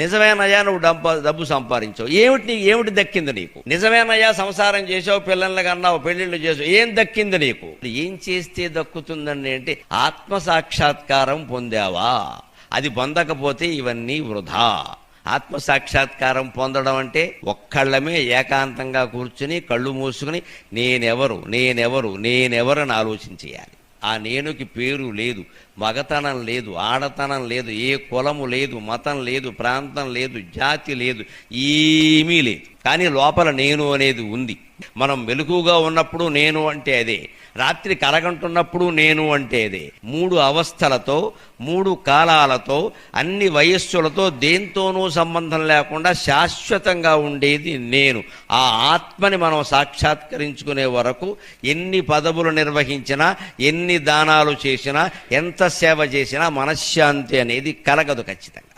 నిజమేనయ్యా నువ్వు డబ్బు సంపాదించావు, ఏమిటి దక్కింది నీకు? నిజమేనయ్యా సంసారం చేసావు, పిల్లల్ని కన్నావు, పెళ్లిళ్ళు చేసావు, ఏం దక్కింది నీకు? ఏం చేస్తే దక్కుతుందండి అంటే ఆత్మసాక్షాత్కారం పొందావా? అది పొందకపోతే ఇవన్నీ వృధా. ఆత్మసాక్షాత్కారం పొందడం అంటే ఒక్కళ్ళమే ఏకాంతంగా కూర్చుని కళ్ళు మూసుకుని నేనెవరని ఆలోచించేయాలి. ఆ నేనుకి పేరు లేదు, మగతనం లేదు, ఆడతనం లేదు, ఏ కులము లేదు, మతం లేదు, ప్రాంతం లేదు, జాతి లేదు, ఏమీ లేదు. కానీ లోపల నేను అనేది ఉంది. మనం మెలకుగా ఉన్నప్పుడు నేను అంటే అదే, రాత్రి కలగంటున్నప్పుడు నేను అంటే అదే. 3 అవస్థలతో, 3 కాలాలతో, అన్ని వయస్సులతో దేంతోనూ సంబంధం లేకుండా శాశ్వతంగా ఉండేది నేను. ఆ ఆత్మని మనం సాక్షాత్కరించుకునే వరకు ఎన్ని పదవులు నిర్వహించినా, ఎన్ని దానాలు చేసినా, ఎంత సేవ చేసినా మనశ్శాంతి అనేది కలగదు ఖచ్చితంగా.